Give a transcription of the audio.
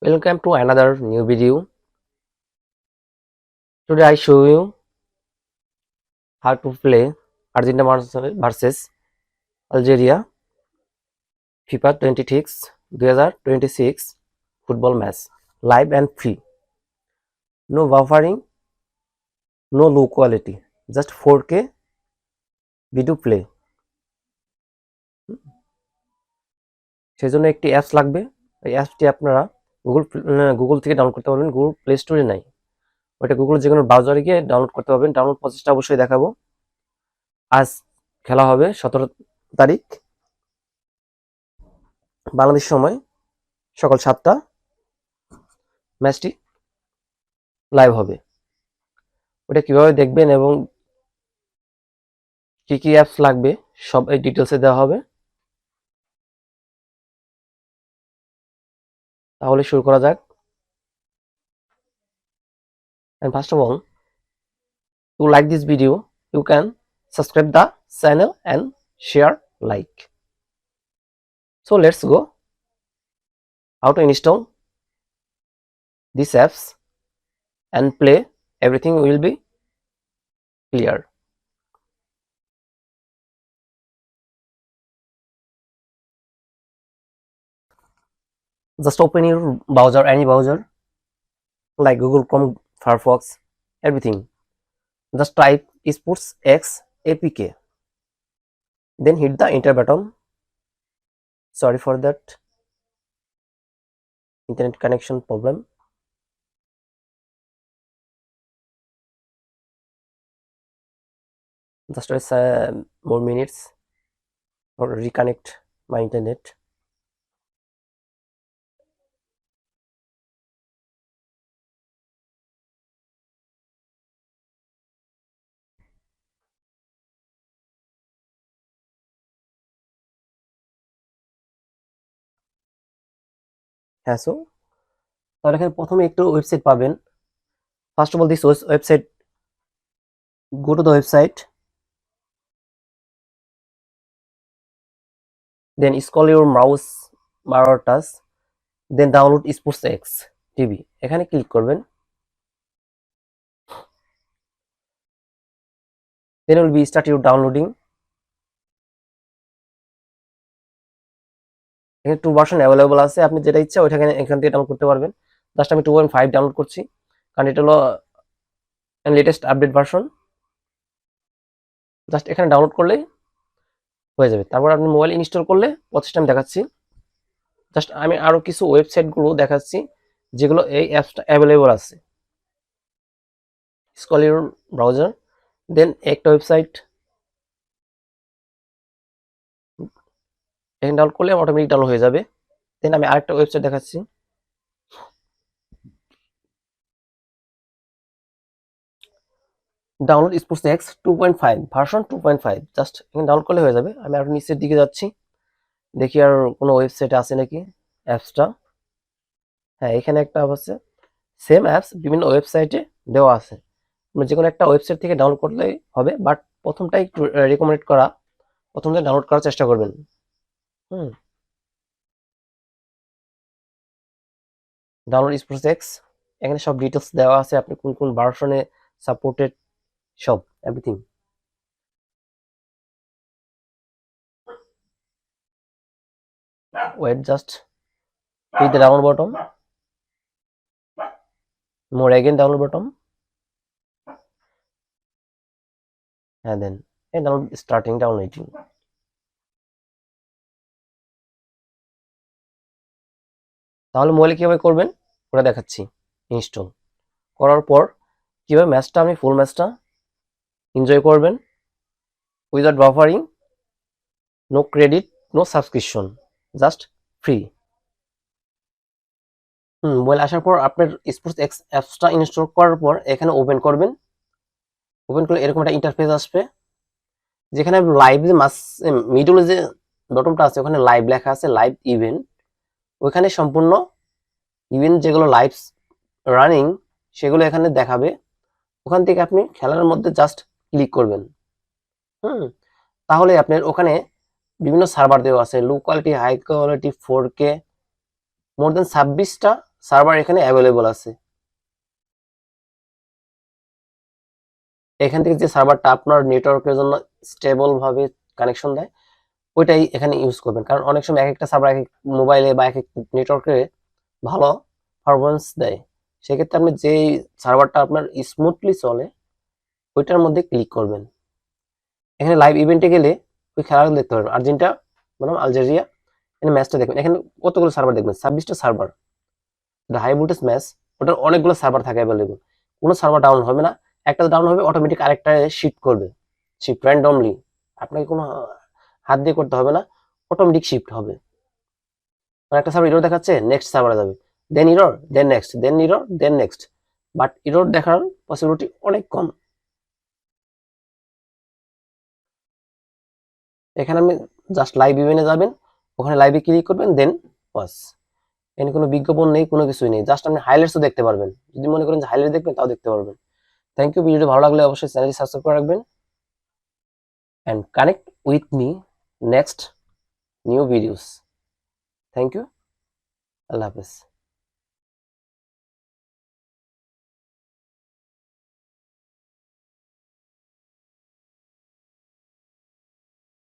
Welcome to another new video. Today I show you how to play Argentina versus Algeria FIFA 2026 football match live and free. No buffering, no low quality, just 4K video play. সেজন্য একটি apps লাগবে। এই অ্যাপসটি আপনারা Google থেকে download করতে পারবেন। Google play স্টোরে নাই, ওটা গুগল যে কোনো ব্রাউজারে গিয়ে ডাউনলোড করতে পারবেন। ডাউনলোড প্রসেসটা অবশ্যই দেখাবো। আজ খেলা হবে 17 তারিখ বাংলাদেশ সময় সকাল 7টা। ম্যাচটি লাইভ হবে। ওটা কিভাবে দেখবেন এবং কি কি অ্যাপস লাগবে সব এই ডিটেলসে দেওয়া হবে। তাহলে শুরু করা যাক। And first of all, you like this video, you can subscribe the channel and share like. So let's go. How to install these apps and play, everything will be clear. Just open your browser, any browser like Google Chrome, Firefox, everything. Just type Sports X APK, then hit the enter button. Sorry for that internet connection problem. Just wait more minutes or reconnect my internet. হ্যাঁ, so তাহলে এখানে প্রথমে একটু website পাবেন। First of all this website, go to the website, then scroll your mouse bar or touch, then download Sports X TV, এখানে click করবেন। then will be start your downloading. এখানে 2 version available আছে, আপনি যেটা ইচ্ছা ওইটা এখান থেকে ডাউনলোড করতে পারবেন। জাস্ট আমি 2.5 ডাউনলোড করছি কারণ এটা হলো লেটেস্ট আপডেট ভার্সন। জাস্ট এখানে ডাউনলোড করলেই হয়ে যাবে। তারপর আপনি মোবাইল ইনস্টল করলে প্রসেসটা আমি দেখাচ্ছি। জাস্ট আমি আরো কিছু ওয়েবসাইটগুলো দেখাচ্ছি যেগুলো এই অ্যাপসটা অ্যাভেলেবল আছে। স্ক্রল ইউর ব্রাউজার, দেন একটা ওয়েবসাইট এখানে ডাউনলোড করলে অটোমেটিক ডাউনলোড হয়ে যাবে। দেন আমি আরেকটা ওয়েবসাইট দেখাচ্ছি। Download sports x 2.5 version 2.5, just এখানে ডাউনলোড করলে হয়ে যাবে। আমি আরো নিচের দিকে যাচ্ছি, দেখি আর কোনো ওয়েবসাইট আছে নাকি অ্যাপসটা। হ্যাঁ, এখানে একটা আছে, সেম অ্যাপস বিভিন্ন ওয়েবসাইটে দেওয়া আছে। আপনি যে কোনো একটা ওয়েবসাইট থেকে ডাউনলোড করলেই হবে, বাট প্রথমটা একটু রেকমেন্ড করা, প্রথমটা ডাউনলোড করার চেষ্টা করবেন। ডাউনলোড স্পোর্টস এক্স, এখানে সব ডিটেলস দেওয়া আছে, আপনি কোন কোন ভার্সনে সাপোর্টেড, সব everything. wait, just hit the download button, more again download button, and then download starting downloading. তাহলে মোবাইলে কিভাবে করবেন ওটা দেখাচ্ছি। ইনস্টল করার পর কিভাবে ম্যাচটা আপনি ফুল ম্যাচটা এনজয় করবেন without buffering, no credit, no subscription, just free. Mobile আসার পর আপনার স্পোর্টস এক্স অ্যাপসটা ইনস্টল করার পর এখানে ওপেন করবেন। ওপেন করলে এরকম একটা ইন্টারফেস আসবে, যেখানে লাইভ যে মিডলে যে বটনটা আছে ওখানে লাইভ লেখা আছে, লাইভ ইভেন্ট। ওইখানে সম্পূর্ণ ইভেন্ট যেগুলো লাইভ রানিং সেগুলো এখানে দেখাবে। ওখান থেকে আপনি খেলার মধ্যে জাস্ট ক্লিক করবেন। তাহলে আপনার ওখানে বিভিন্ন সার্ভার দেওয়া আছে, low quality, high quality, 4K, more than 26টা সার্ভার এখানে অ্যাভেলেবল আছে। এখান থেকে যে সার্ভারটা আপনার নেটওয়ার্কের জন্য স্টেবল ভাবে কানেকশন দেয় ওইটাই এখানে ইউজ করবেন, কারণ অনেক সময় এক একটা সার্ভার এক এক মোবাইলে বা এক এক নেটওয়ার্কে ভালো পারফরমেন্স দেয়। সেক্ষেত্রে আপনি যে সার্ভারটা আপনার স্মুথলি চলে ওইটার মধ্যে ক্লিক করবেন। এখানে লাইভ ইভেন্টে গেলে ওই খেলাগুলো দেখতে পারবেন। আর্জেন্টিনা বনাম আলজেরিয়া, এখানে ম্যাচটা দেখবেন। এখানে কতগুলো সার্ভার দেখবেন, 26টা সার্ভার। হাই ভোল্টেজ ম্যাচ, ওটার অনেকগুলো সার্ভার থাকে অ্যাভেলেবল। কোনো সার্ভার ডাউন হবে না, একটা ডাউন হবে অটোমেটিক আরেকটা শিফট করবে, শিফট র্যান্ডমলি, আপনাকে কোনো হাত দিয়ে করতে হবে না, অটোমেটিক শিফট হবে। একটা সার্ভার ইরর দেখাচ্ছে, নেক্সট সার্ভারে যাবে, then error, then next, then error, then next. But error দেখার পসিবিলিটি অনেক কম। এখানে আপনি জাস্ট লাইভ ইভেন্টে যাবেন, ওখানে লাইভে ক্লিক করবেন, দেন বাস। এখানে কোনো বিজ্ঞাপন নেই, কোনো কিছুই নেই, জাস্ট আপনি হাইলাইটসও দেখতে পারবেন। যদি মনে করেন যে হাইলাইট দেখবেন তাও দেখতে পারবেন। Thank you. ভিডিওটি ভালো লাগলে অবশ্যই চ্যানেলটি সাবস্ক্রাইব করে রাখবেন and connect with me next new videos. Thank you. Allah Hafiz.